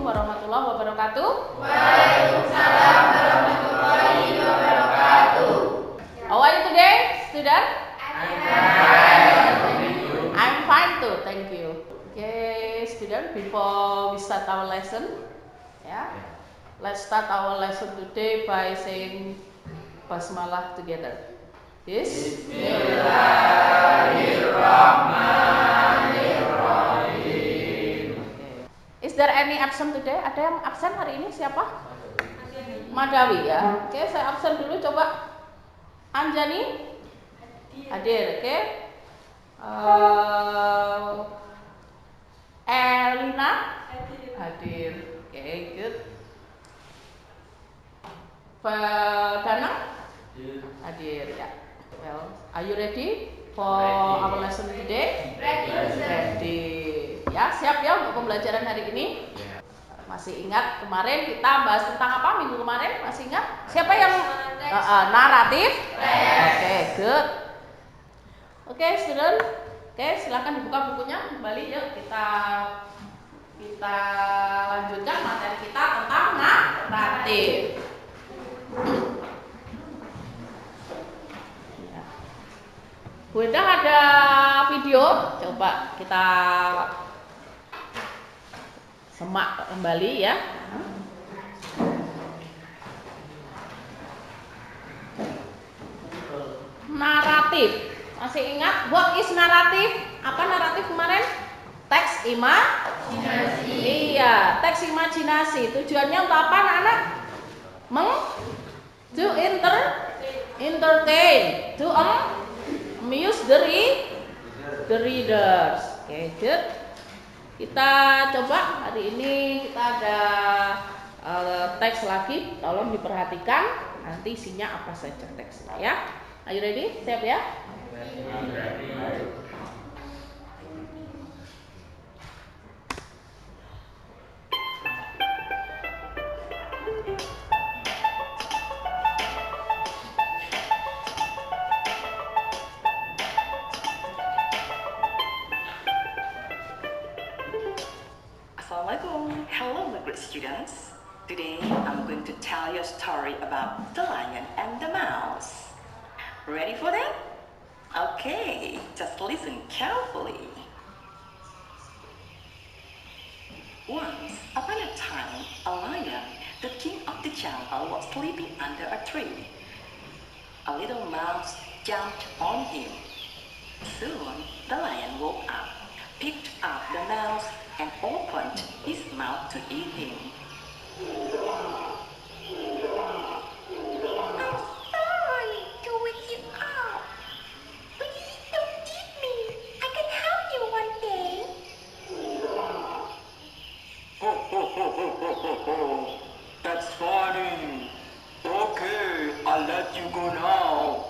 warahmatullahi wabarakatuh. Waalaikumsalam warahmatullahi wabarakatuh. How are you today, student? I'm fine too, thank you. Okay, student, before we start our lesson, let's start our lesson today by saying basmalah together. Bismillahirrahmanirrahim. Is there any absent today? Ada yang absen hari ini? Siapa? Madawi ya. Oke, saya absen dulu. Coba Anjani. Hadir. Oke. Elina. Hadir. Oke, good. Danang. Hadir ya. Well, are you ready for our lesson today? Ready. Ya, siap ya untuk pembelajaran hari ini? Masih ingat kemarin kita bahas tentang apa minggu kemarin? Masih ingat? Siapa yang naratif? Oke, good. Oke, student. Oke, silakan dibuka bukunya kembali. Yuk kita lanjutkan materi kita tentang naratif. Udah ada video, coba kita semak kembali ya. Naratif, masih ingat what is naratif? Apa naratif kemarin? Teks imajinasi. Iya, teks imajinasi. Tujuannya untuk apa anak-anak? To entertain, to amuse the readers. Oke, good. Kita coba hari ini kita ada teks lagi. Tolong diperhatikan nanti isinya apa saja teksnya ya. Are you ready? Siap ya? Assalamualaikum. Hello, my great students. Today, I'm going to tell you a story about the lion and the mouse. Ready for that? Okay, just listen carefully. Once upon a time, a lion, the king of the jungle, was sleeping under a tree. A little mouse jumped on him. Soon, the lion woke up, picked up the mouse, and opened his mouth to eat him. I'm sorry to wake you up. Please don't eat me. I can help you one day. That's funny. Okay, I'll let you go now.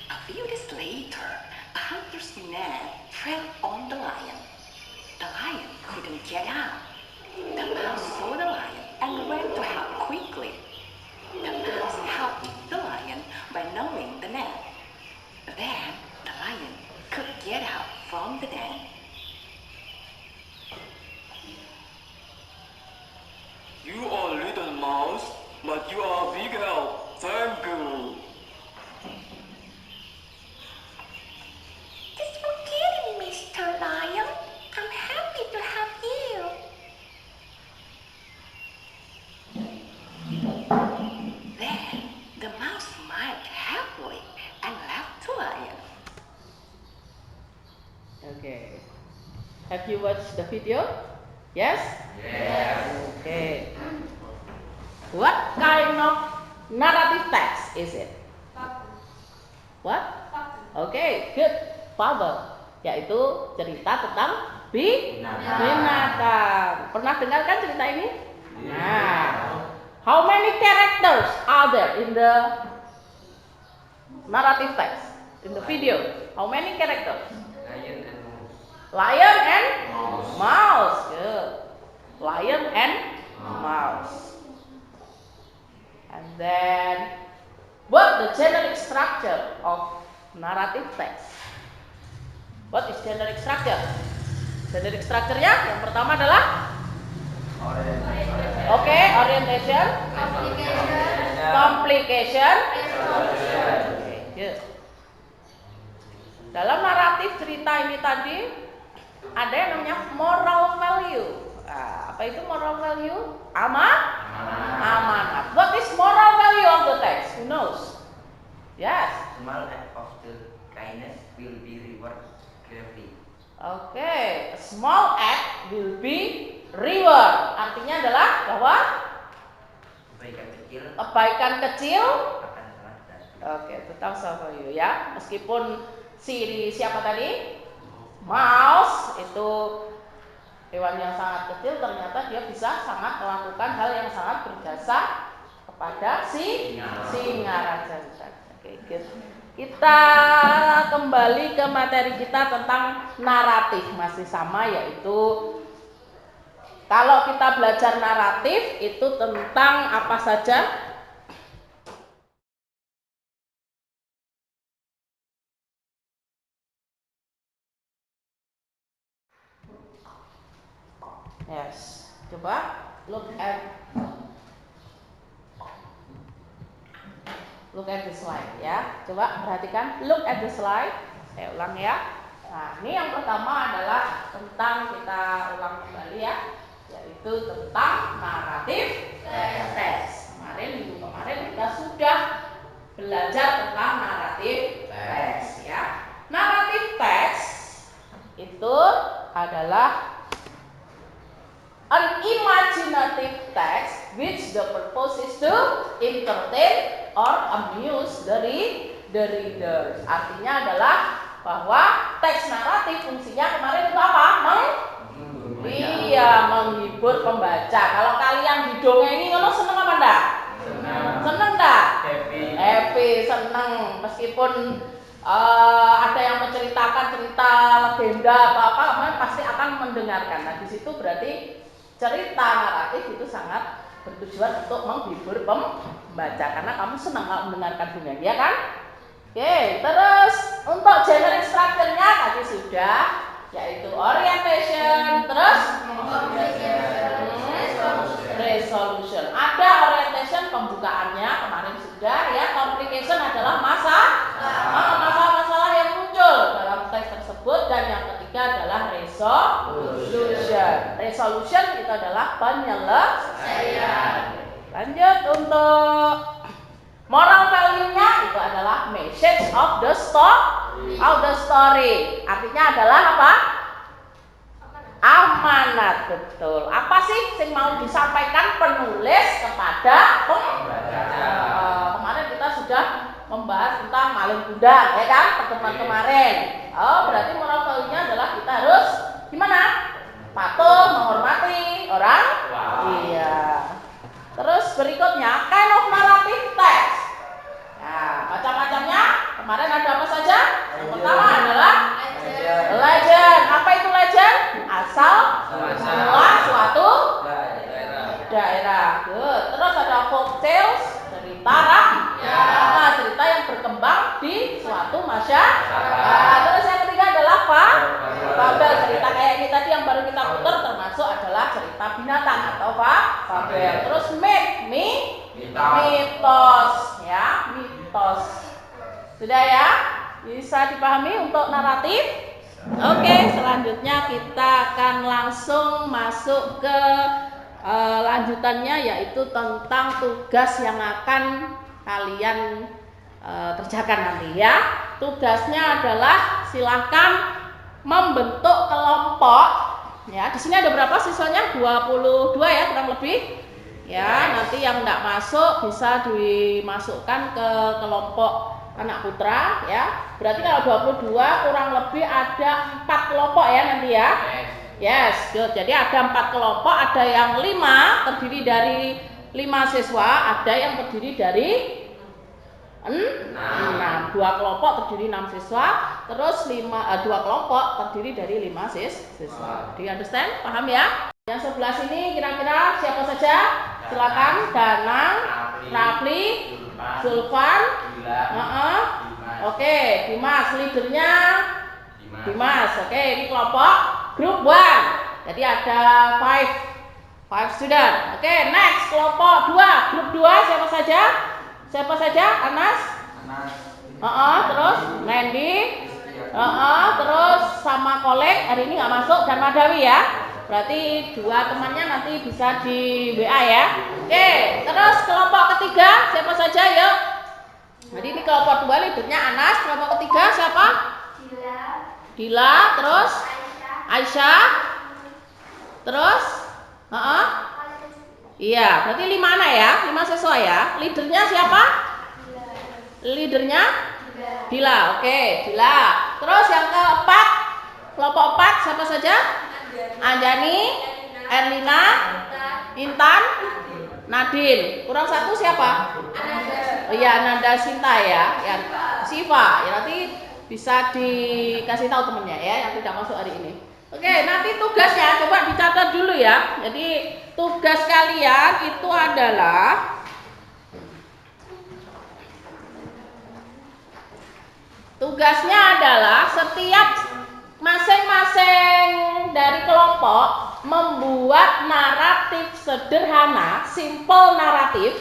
A few days later, a hunter's net fell on the lion. The lion couldn't get out. The mouse saw the lion and ran to help quickly. The mouse helped the lion by gnawing the net. Then the lion could get out from the net. You are little mouse, but you are a big help. Thank you. Just forget it, Mr. Lion. I'm happy to help you. Then the mouse smiled happily and left the lion. Okay. Have you watched the video? Yes? Yes. Okay. What kind of narrative text is it? What? Okay, good. Fable, yaitu cerita tentang binatang. Pernah dengar kan cerita ini? Nah, how many characters are there in the narrative text? In the video, how many characters? Lion and mouse. Good. Lion and mouse. And then, what the generic structure of narrative text? What is generic structure? Generic structure-nya yang pertama adalah orientation, complication, good. Dalam naratif cerita ini tadi ada yang namanya moral value. Nah, apa itu moral value? Amanat. What is moral value of the text? Who knows? Yes. Small act of the kindness will be rewarded greatly. Oke, small act will be reward. Artinya adalah bahwa kebaikan kecil akan sangat besar. Oke, tetap value ya. Meskipun siapa tadi? Mouse itu hewan yang sangat kecil, ternyata dia bisa sangat melakukan hal yang sangat berjasa kepada singa raja. Oke, good. Kita kembali ke materi kita tentang naratif, masih sama, yaitu kalau kita belajar naratif itu tentang apa saja? Yes, coba look at the slide ya. Coba perhatikan, look at the slide. Saya ulang ya. Nah, ini yang pertama adalah tentang, kita ulang kembali ya, yaitu tentang naratif teks. Minggu kemarin kita sudah belajar tentang naratif teks ya. Naratif teks itu adalah an imaginative text which the purpose is to entertain or amuse the reader. Artinya adalah bahwa teks naratif fungsinya kemarin itu apa? Menghibur pembaca. Kalau kalian didongengi ngono seneng apa enggak? Seneng enggak? Happy, seneng. Meskipun ada yang menceritakan cerita legenda atau apa, kalian pasti akan mendengarkan. Nah, di situ berarti cerita naratif itu sangat bertujuan untuk menghibur pembaca karena kamu senang kalau mendengarkan dongeng, ya kan? Oke, terus untuk generic structure-nya tadi sudah, yaitu orientation, terus resolution. Ada orientation pembukaannya kemarin sudah ya. Complication adalah masalah-masalah yang muncul dalam teks tersebut, dan yang ketiga adalah resolution. Resolution itu adalah penyelesaian. Lanjut untuk moral value-nya itu adalah message of the story. Artinya adalah apa? Amanat, betul. Apa sih yang mau disampaikan penulis kepada pembaca? Kemarin kita sudah membahas tentang maling kundang, ya kan? Pertemuan kemarin. Berarti moral value-nya adalah kita harus gimana? Patuh, menghormati orang. Iya. Terus berikutnya kind of narrative text. Nah, macam-macamnya kemarin ada apa saja? Yang pertama adalah legend. Apa itu legend? Asal mula suatu daerah. Good. Terus ada folk tales, cerita cerita yang berkembang di suatu masyarakat. Terus yang ketiga adalah fabel, cerita kayak ini tadi yang baru kita putar, termasuk adalah cerita binatang atau fabel. Terus mitos ya, mitos. Sudah ya? Bisa dipahami untuk naratif? Oke, selanjutnya kita akan langsung masuk ke lanjutannya, yaitu tentang tugas yang akan kalian kerjakan nanti ya. Tugasnya adalah silahkan membentuk kelompok. Ya, di sini ada berapa siswanya? 22 ya kurang lebih. Ya, nanti yang enggak masuk bisa dimasukkan ke kelompok anak putra ya. Berarti kalau 22 kurang lebih ada 4 kelompok ya nanti ya. Yes, good. Jadi ada 4 kelompok, ada yang 5 terdiri dari 5 siswa, ada yang terdiri dari 6. 2 kelompok terdiri 6 siswa, terus 2 kelompok terdiri dari 5 siswa. Do you understand? Paham ya? Yang sebelah sini kira-kira siapa saja? Silakan. Danang, Rafli, Zulfan, Oke, Dimas, leadernya Dimas. Oke, ini kelompok group 1. Jadi ada 5 student. Oke, next kelompok 2. Grup 2 siapa saja? Siapa saja? Anas? Terus Randy? Terus sama Kolek hari ini nggak masuk dan Madawi ya. Berarti 2 temannya nanti bisa di WA ya. Oke, terus kelompok ketiga siapa saja yuk? Jadi ini kelompok 2 leadernya Anas. Kelompok ketiga siapa? Dila. Terus Aisyah. Terus iya, berarti 5 anak ya, 5 siswa ya. Leadernya siapa? Leadernya Dila. Oke, Dila. Terus yang keempat, kelompok 4 siapa saja? Anjani, Erlina, Intan, Nadine. Kurang 1 siapa? Oh iya, Nanda Sinta ya, yang Siva. Ya nanti bisa dikasih tahu temennya ya yang tidak masuk hari ini. Oke, nanti tugasnya coba dicatat dulu ya. Jadi tugas kalian itu adalah setiap masing-masing dari kelompok membuat naratif sederhana, simple naratif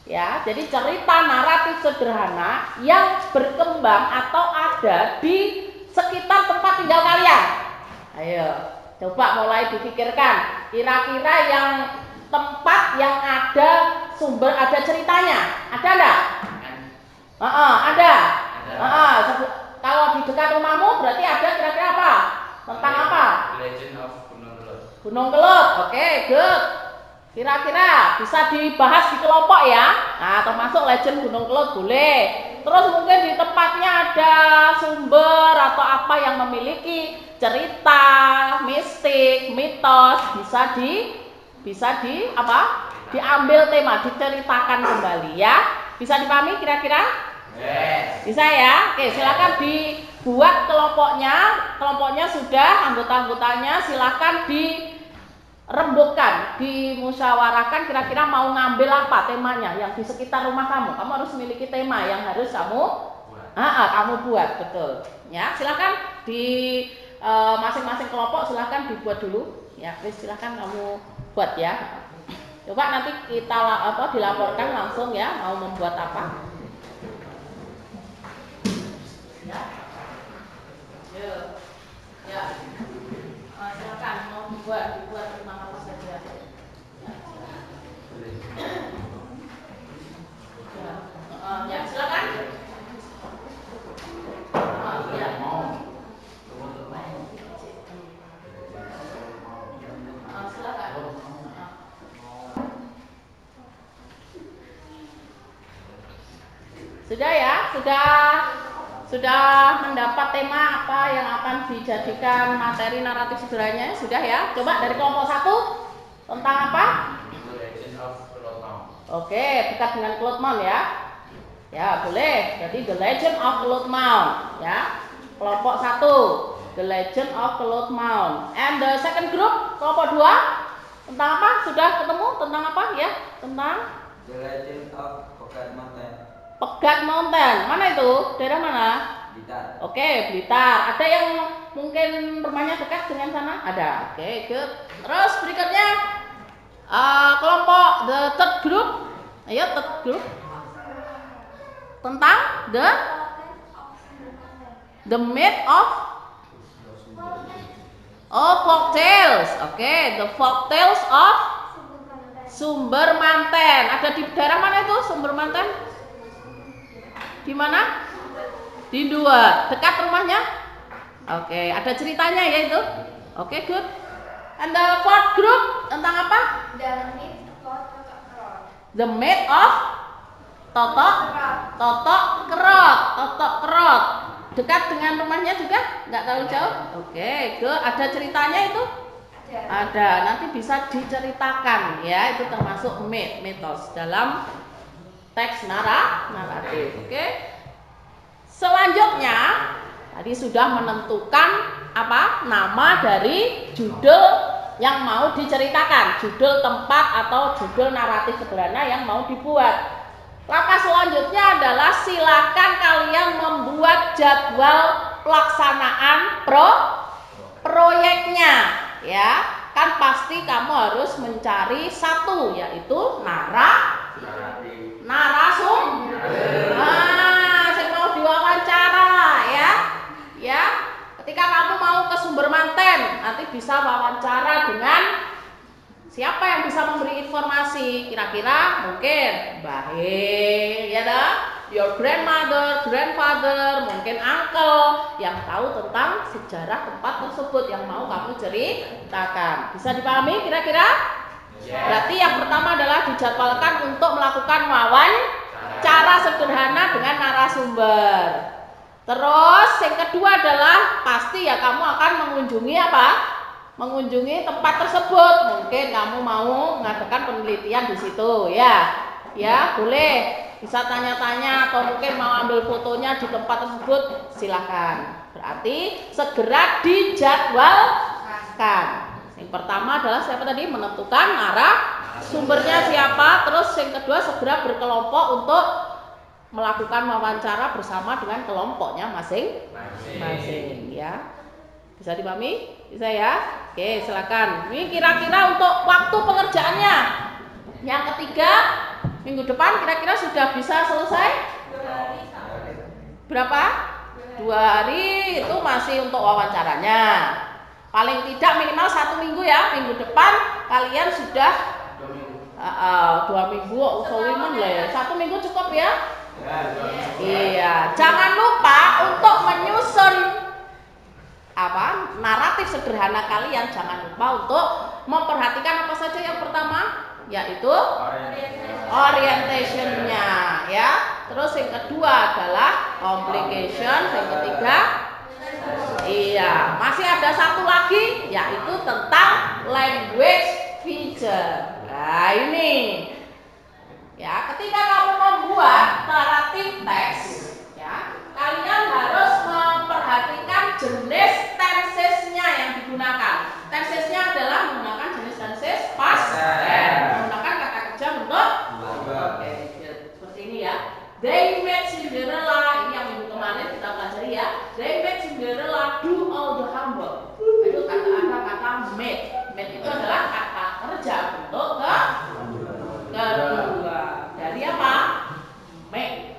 ya. Jadi cerita naratif sederhana yang berkembang atau ada di sekitar tempat tinggal kalian. Ayo, coba mulai dipikirkan. Kira-kira yang tempat yang ada sumber, ada ceritanya, ada enggak? Ada. Kalau di dekat rumahmu berarti ada kira-kira apa? Tentang apa? Legend of Gunung Kelut. Gunung Kelut. Oke, good. Kira-kira bisa dibahas di kelompok ya. Nah, termasuk legend Gunung Kelut boleh. Terus mungkin di tempatnya ada sumber atau apa yang memiliki cerita, mistik, mitos, bisa di apa? Diambil tema, diceritakan kembali ya. Bisa dipahami kira-kira? Yes. Bisa ya? Oke, silakan dibuat kelompoknya. Kelompoknya sudah, anggota-anggotanya silakan dirembukkan, dimusyawarahkan kira-kira mau ngambil apa temanya yang di sekitar rumah kamu. Kamu harus memiliki tema yang harus kamu buat, betul. Ya, silakan di masing-masing kelompok silakan dibuat dulu. Ya, please silakan kamu buat ya. Coba nanti kita dilaporkan langsung ya mau membuat apa. Ya. Silakan mau dibuat tentang apa saja. Ya, silakan. Ya. Silakan. Sudah ya? Sudah mendapat tema apa yang akan dijadikan materi naratif sederhananya? Sudah ya? Coba dari kelompok 1 tentang apa? Legend of Kelut Mound. Oke, dekat dengan Kelut Mound ya. Ya, boleh. Jadi The Legend of Kelut Mound ya. Kelompok 1, The Legend of Kelut Mound. And the second group, kelompok 2 tentang apa? Sudah ketemu tentang apa ya? Tentang The Legend of Pegat Mountain. Pegat Mountain. Mana itu? Daerah mana? Blitar. Oke, Blitar. Ada yang mungkin rumahnya dekat dengan sana? Ada. Oke, good. Terus berikutnya kelompok the third group. Ayo, third group. Tentang the myth of folktales. Oke, the folktales of Sumber Manten. Ada di daerah mana itu Sumber Manten? Di mana? Di Dua. Dekat rumahnya? Oke, ada ceritanya ya itu. Oke, good. And the fourth group tentang apa? The myth of Totok Kerot. Dekat dengan rumahnya juga? Nggak terlalu jauh? Oke, good. Ada ceritanya itu? Ada. Nanti bisa diceritakan ya. Itu termasuk mitos dalam teks naratif. Oke. Selanjutnya tadi sudah menentukan apa? Nama dari judul yang mau diceritakan, judul tempat atau judul naratif sederhana yang mau dibuat. Langkah selanjutnya adalah silakan kalian membuat jadwal pelaksanaan proyeknya, ya. Kan pasti kamu harus mencari satu, yaitu narasumber. Saya mau diwawancara, ya. Ya. Ketika kamu mau ke Sumber Manten, nanti bisa wawancara dengan siapa yang bisa memberi informasi. Kira-kira mungkin Mbah He, ya dah, your grandmother, grandfather, mungkin uncle yang tahu tentang sejarah tempat tersebut yang mau kamu ceritakan. Bisa dipahami kira-kira? Berarti yang pertama adalah dijadwalkan untuk melakukan wawancara sederhana dengan narasumber. Terus yang kedua adalah pasti ya kamu akan mengunjungi apa? Mengunjungi tempat tersebut. Mungkin kamu mau mengadakan penelitian di situ, ya. Ya, boleh. Bisa tanya-tanya atau mungkin mau ambil fotonya di tempat tersebut, silakan. Berarti segera dijadwalkan. Yang pertama adalah siapa tadi? Menentukan narasumbernya siapa. Terus yang kedua segera berkelompok untuk melakukan wawancara bersama dengan kelompoknya masing-masing, ya. Bisa dipahami? Bisa ya? Oke, silakan. Ini kira-kira untuk waktu pengerjaannya. Yang ketiga, minggu depan kira-kira sudah bisa selesai? Berapa? 2 hari itu masih untuk wawancaranya. Paling tidak minimal 1 minggu ya. Minggu depan kalian sudah 2 minggu. Sorry men lah. 1 minggu cukup ya? Iya. Jangan lupa untuk menyusun naratif sederhana kalian. Jangan lupa untuk memperhatikan apa saja. Yang pertama yaitu orientationnya, ya. Terus yang kedua adalah complication. Yang ketiga, iya, masih ada satu lagi yaitu tentang language feature. Nah ini, ya, ketika kamu membuat naratif teks, ya, kalian harus memperhatikan jenis tensesnya yang digunakan. Tensesnya adalah menggunakan jenis tenses past tense, menggunakan kata kerja bentuk. Oke, seperti ini ya. They made Cinderella, ini yang minggu kemarin kita pelajari ya. They made Cinderella do all the homework. Itu ada kata made. Made itu adalah kata kerja bentuk kedua. Dari apa? Made.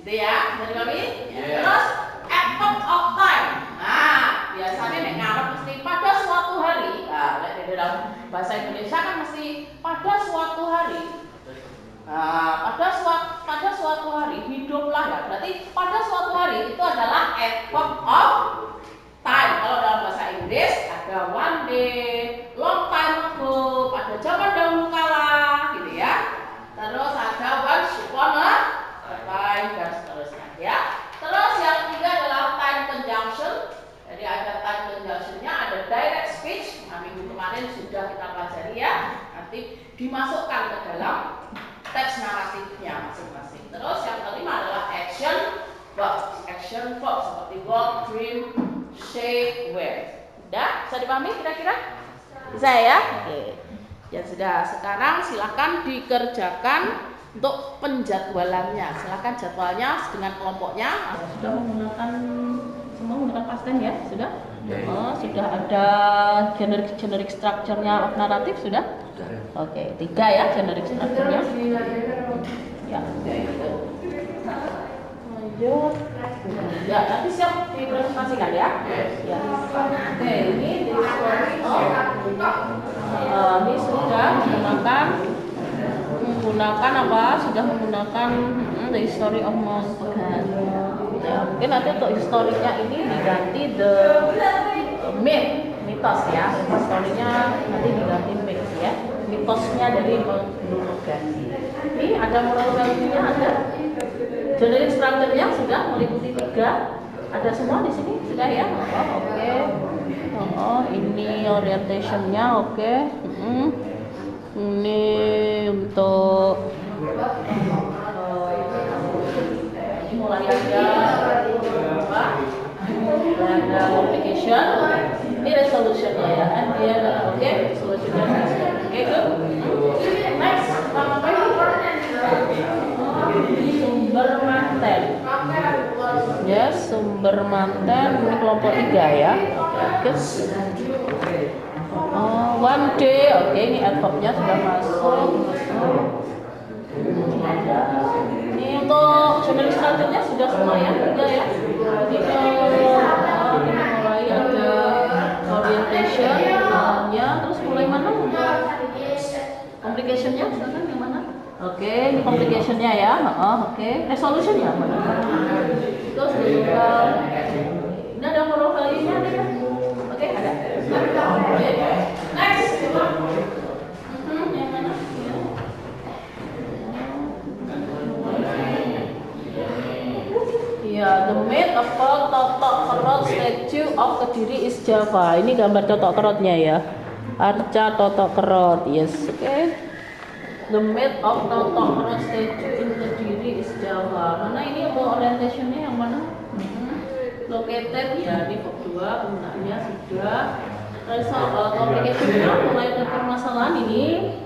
Gitu ya, dari kami. Terus at point of time. Nah, biasanya nek ngarep mesti pada suatu hari. Nah, di dalam bahasa Indonesia kan mesti pada suatu hari. Nah, pada suatu hari hiduplah ya. Berarti pada suatu hari itu adalah at point of time. Kalau dalam bahasa Inggris ada one day, long time ago, pada zaman dahulu kala, gitu ya. Terus ada once upon a time dan seterusnya, ya. Terus yang ketiga adalah time conjunction. Jadi ada time conjunctionnya, ada direct speech. Nah, minggu kemarin sudah kita pelajari ya. Nanti dimasukkan ke dalam teks naratifnya masing-masing. Terus yang kelima adalah action verb. Action verb seperti walk, dream, say, wear. Sudah? Bisa dipahami kira-kira? Bisa ya? Oke. Ya sudah, sekarang silakan dikerjakan untuk penjadwalannya. Silakan jadwalnya dengan kelompoknya. Sudah semua menggunakan past tense ya? Sudah? Oh, sudah ada generic structure-nya of narrative sudah? Oke, 3 ya generic structure-nya. Ya. Lanjut. Ya, nanti siap dipresentasikan ya. Ya. Oke, ini di story ini sudah menggunakan apa? Sudah menggunakan the history of Mount Pegan. Ya, mungkin nanti untuk historinya ini diganti the mitos ya. Historinya nanti diganti myth ya. Mitosnya dari Mount Pegan. Ini ada moral value-nya, ada generic structure-nya sudah meliputi 3. Ada semua di sini sudah ya. Oh, oke. Ini orientation-nya oke. Ini untuk mulai ada application, ini resolution-nya ya. And dia oke, resolution-nya oke, good. Next, Sumber Manten. Ya, sumber manten ini kelompok 3 ya. Oke. One day, oke, ini adverbnya sudah masuk. Ini untuk jurnal selanjutnya sudah semua ya, sudah ya. Jadi mulai ada orientation, ya, terus mulai mana? Complication-nya, misalkan yang mana? Oke, ini complication-nya ya. Oke, resolution-nya mana? Terus juga ini ada moral value-nya ada ya? Oke, ada. Oke. Next. Yang mana? Ya, the myth about Totok Kerot statue of Kediri is Java. Ini gambar Totok Kerotnya ya. Arca Totok Kerot, yes, oke. The myth of Totok Kerot statue in Kediri is Java. Mana ini untuk orientationnya yang mana? Located ya di bab 2, penggunaannya sudah. Complication-nya mulai dari permasalahan ini.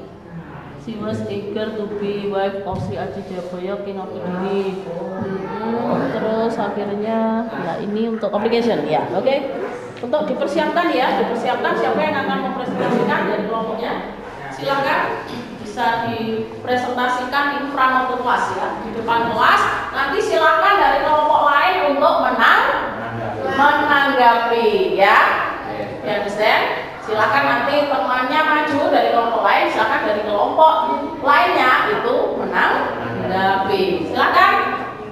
She was eager to be wife of Sri Aji Jayabaya, King of Kediri. Terus akhirnya, nah ini untuk complication ya, oke. Untuk dipersiapkan ya, dipersiapkan siapa yang akan mempresentasikan dari kelompoknya. Silakan bisa dipresentasikan in front of the class ya, di depan kelas. Nanti silakan dari kelompok lain untuk menanggapi ya. Ya, understand? Silakan nanti temannya maju dari kelompok lain, silakan dari kelompok lainnya itu menanggapi. Silakan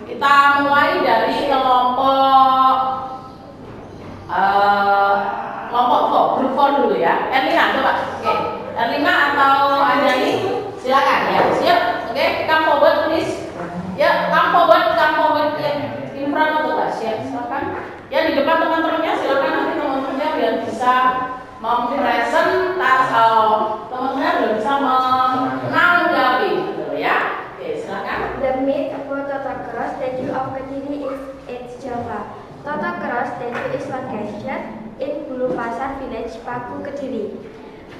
kita mulai dari kelompok grup 4 dulu ya. Erlina coba. Oke. Erlina atau Anjani? Silakan ya. Siap? Oke, come forward please. Ya, come forward in front of the class. Ya, silakan. Ya, di depan teman-temannya silakan nanti teman-temannya biar bisa mempresentasi, teman-teman biar bisa menanggapi gitu ya. Oke, silakan. The myth about Totok Kerot statue of Kediri is its Java. Totok Kerot statue is located in Bulupasar village, Paku, Kediri.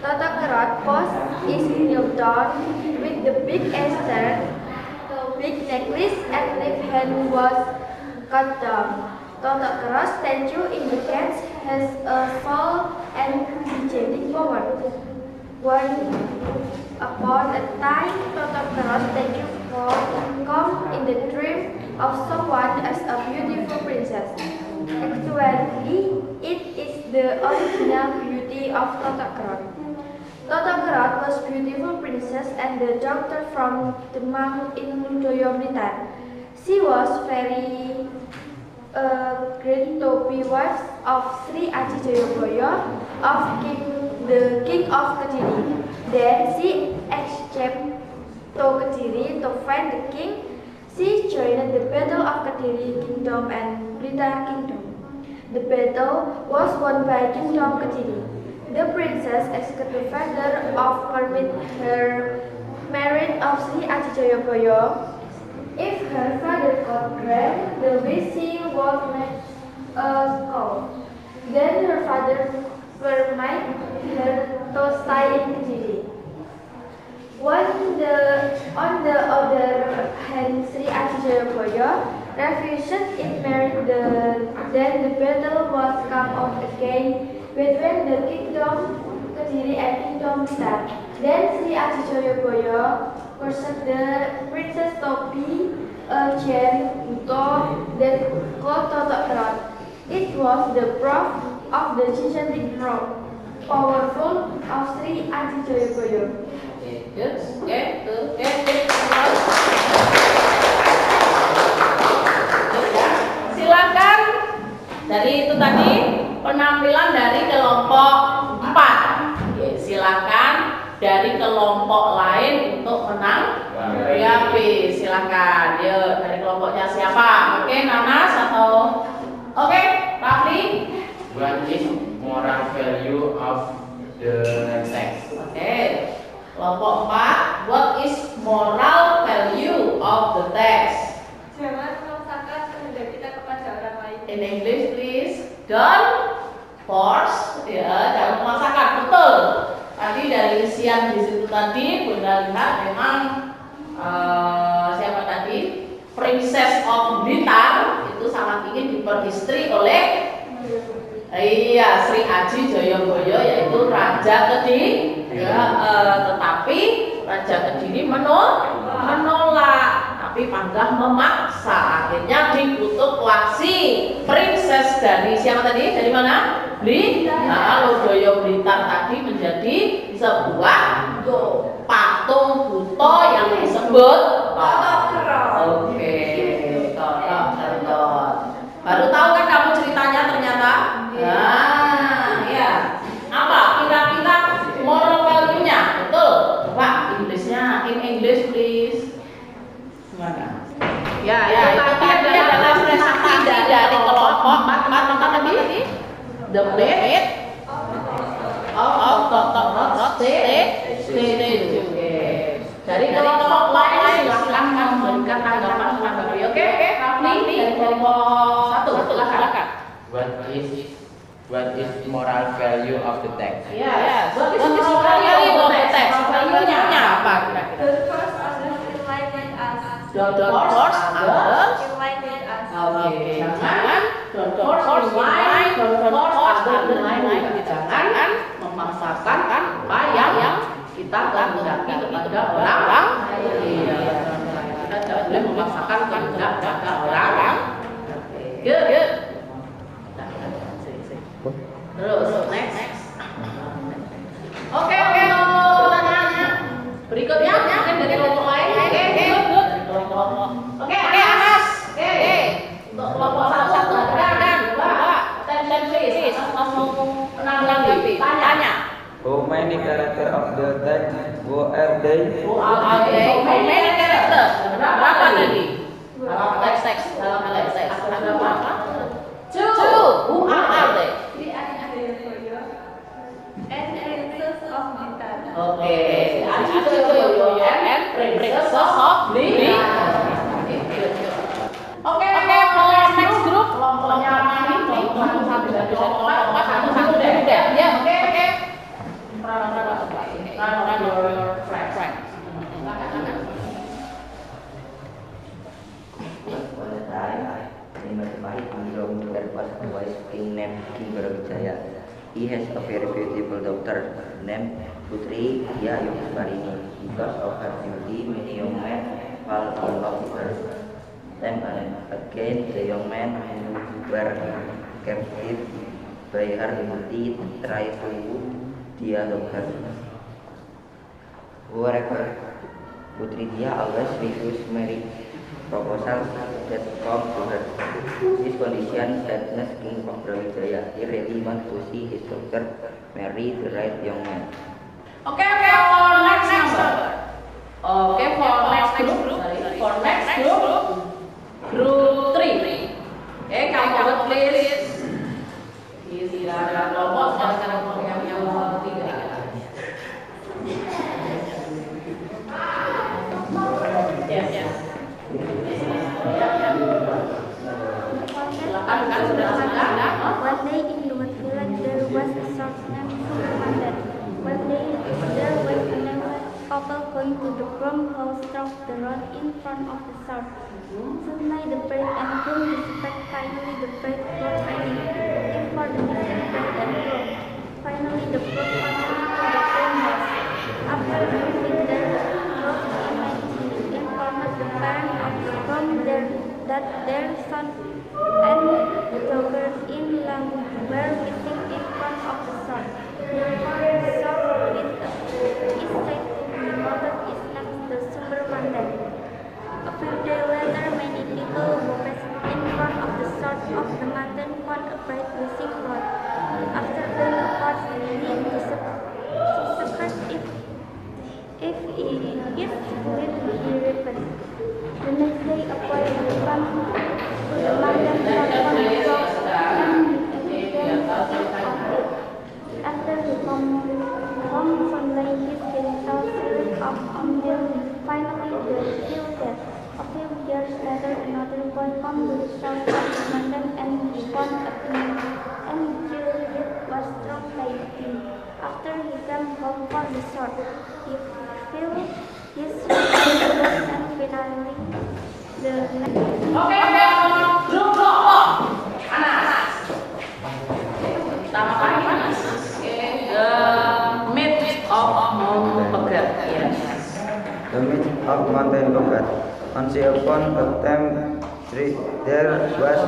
Totok Kerot post is built down with the big Easter, big necklace and left hand was cut down. Totok Kerot statue indicates has a soul and magic power. Once upon a time, Totok Kerot statue come in the dream of someone as a beautiful princess. Actually, it is the original beauty of Totok Kerot. Totok Kerot was beautiful princess and the daughter from the monk in Ludoyo Blitar. She was very great to be wife of Sri Aji Jayabaya of the king of Kediri. Then she escaped to Kediri to find the king. She joined the battle of Kediri kingdom and Blitar kingdom. The battle was won by kingdom Kediri. The princess asked the father of permit her marriage of Sri Aji Jayabaya. If her father could grant the wish, she would make a call. Then her father permitted her to stay in Kediri. On the other hand, Sri Aji Jayabaya refused it married. Then the battle was come up again between the kingdom Kediri and kingdom Blitar. Then Sri Aji Jayabaya cursed the princess to be a giant buto that called Totok Kerot. It was the proof of the gigantic powerful of Sri Aji Jayabaya. Good. Silakan. Dari itu tadi penampilan dari kelompok 4. Silakan dari kelompok lain untuk menanggapi. Silakan. Yuk, dari kelompoknya siapa? Oke, Nanas atau oke, Rafli? What is moral value of the text? Oke. Kelompok 4, what is moral value of the text? Jangan memaksakan kehendak kita kepada orang lain. In English please. Don't force, ya, jangan memaksakan. Betul. Tadi dari isian di situ tadi Bunda lihat memang siapa tadi? Princess of Blitar itu sangat ingin diperistri oleh Sri Aji Joyoboyo, yaitu Raja Kediri. Tetapi Raja Kediri menolak, tapi Panggah memaksa. Akhirnya dikutuk wasi princess dari siapa tadi? Dari mana? Lodoyo Blitar tadi menjadi sebuah patung buto yang disebut Totok Kerot. Oke, Totok Kerot. Baru tahu kan kamu ceritanya ternyata? Nah, ya. Apa kira-kira moral value-nya? Betul? Coba Inggrisnya, in English please. Gimana? Ya, itu tadi adalah prestasi dari kelompok apa tadi? The Blade of Totok Kerot Stage. Dari kelompok lain silahkan memberikan tanggapan. Oke, Rafli dari kelompok 1 silakan. What is moral value of the text? Yes. What is moral value of the text? Value-nya apa kira-kira? Don't force others in line with us. Don't force others. In line with us. Oke, jangan don't force line, don't force others in line with us. Jangan memaksakan apa yang kita kehendaki kepada orang. Iya. Kita tidak boleh memaksakan kehendak kepada orang. Good. Terus next. Oke, pertanyaannya berikutnya mungkin dari kelompok lain. Good. Oke, Anas. Untuk kelompok 1 dan 2. Attention please. Langsung menanggapi. Tanya. How many character of the text? Who are they? How many character? Berapa tadi? Dalam teks. Ada berapa? 2. Who are they? And princess of Blitar. Oke, Aji Joyoboyo and Princess of Blitar. Oke, for next group kelompoknya Mami, kelompok 1 dan kelompok 1 deh. Ya, oke. Run your friend. In Majapahit, there was a wise king named King Brawijaya. He has a very beautiful daughter named Putri Dia Yogyakarta. Because of her beauty, many young men fall in love with her. Time and again, the young men who were captive by her beauty try to woo Dia Yogyakarta. However, Putri Dia always refused marriage proposals that come to her. This condition sadness King of Brawijaya. He really wants to see his daughter marry the right young man. Oke, for next number. Oke, for next group. For next group 3. Oke, kamu buat please. Silakan kelompok sekarang kelompok yang 3. Yes. One day in Luwat village there was a short named Supermandan. One day there was a neighbor couple going to the groom house struck the road in front of the shop. Suddenly the bride and groom disappeared. Finally the bride brought hiding in for the missing bride and groom. Finally the groom found to the groom house. After moving there, groom immediately informed the parents of the groom that their son and the daughter-in-law were missing in front of the shop. Therefore, the shop with is said to be noted is named the Supermandan. A few days later, many people who passed in front of the shop of the mountain found a bright blazing rod. After being caught, he discovered if it will be repaired. The next day, a boy will come to the mountain platform and after he comes from laying his gentle spirit up until finally the hill death. A few years later, another boy comes to the shore of the mountain and found a canoe and killed it was struck by a thing. After he came home from the shore, he filled his and finally the next. Oke, group kelompok of mountain goat. Once upon a time, there was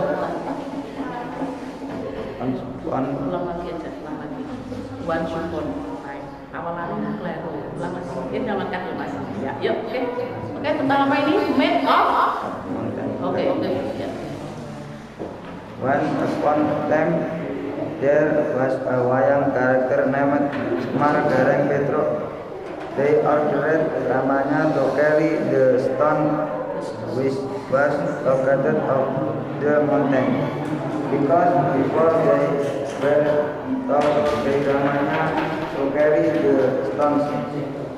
Ulang lagi aja, ulang lagi. One support. Awalannya keliru. Ulang lagi. Ini jangan cut mas. Ya, yuk. Oke. Tentang apa ini? Made of. Oke. Ya. Once upon a time, there was a wayang character named Margareng Petro. They ordered Ramanya to carry the stone which was located on the mountain. Because before they were told by Ramanya to carry the stones,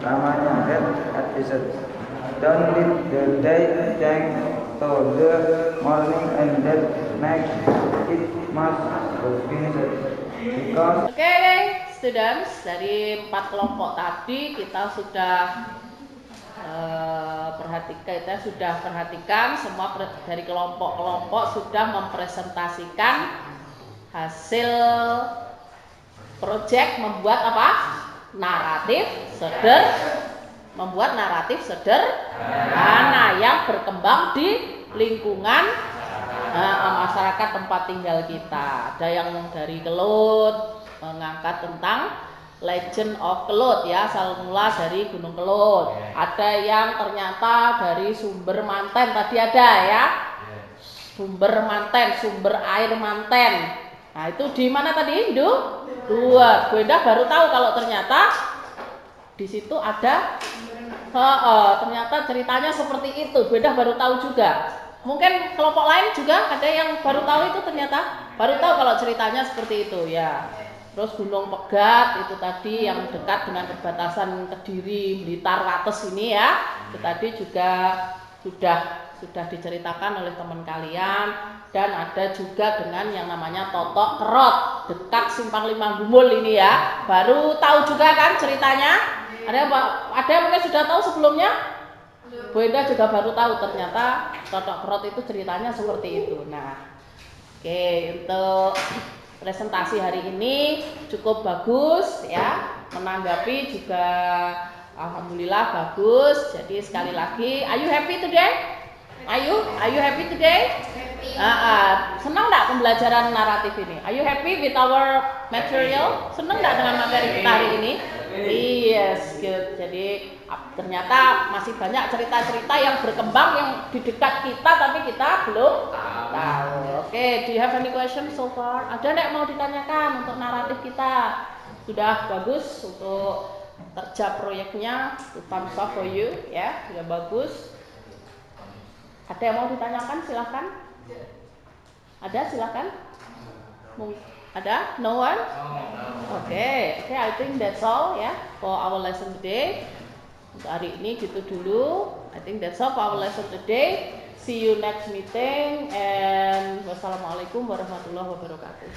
Ramanya had advised, don't let the day change to the morning and that night it must be finished. Because Oke, students, dari 4 kelompok tadi kita sudah perhatikan semua dari kelompok-kelompok sudah mempresentasikan hasil proyek membuat apa? Membuat naratif sederhana yang berkembang di lingkungan masyarakat tempat tinggal kita. Ada yang dari Kelut mengangkat tentang Legend of Kelut ya, asal mula dari Gunung Kelut. Ada yang ternyata dari sumber Manten tadi ada ya. Sumber air Manten. Nah, itu di mana tadi? Dua. Bu Endah baru tahu kalau ternyata di situ ada ternyata ceritanya seperti itu. Bu Endah baru tahu juga. Mungkin kelompok lain juga ada yang baru tahu itu, ternyata baru tahu kalau ceritanya seperti itu ya. Terus Gunung Pegat itu tadi yang dekat dengan perbatasan Kediri, Blitar, Wates ini ya. Itu tadi juga sudah diceritakan oleh teman kalian. Dan ada juga dengan yang namanya Totok Kerot dekat Simpang 5 Gumul ini ya. Baru tahu juga kan ceritanya? Ada yang mungkin sudah tahu sebelumnya? Bu Endah juga baru tahu ternyata Totok Kerot itu ceritanya seperti itu. Nah, oke, untuk presentasi hari ini cukup bagus ya, menanggapi juga alhamdulillah bagus. Jadi sekali lagi, are you happy today? Are you happy today? Senang nggak pembelajaran naratif ini? Are you happy with our material? Senang nggak dengan materi kita hari ini? Yes, good. Jadi ternyata masih banyak cerita-cerita yang berkembang yang di dekat kita tapi kita belum tahu. Oke, do you have any question so far? Ada nggak mau ditanyakan untuk naratif kita? Sudah bagus untuk kerja proyeknya, thumbs up for you ya, sudah bagus. Ada yang mau ditanyakan? Silahkan. Ada, silahkan. Ada? No one? Okay, I think that's all ya for our lesson today. Untuk hari ini gitu dulu. I think that's all for our lesson today. See you next meeting and wassalamualaikum warahmatullahi wabarakatuh.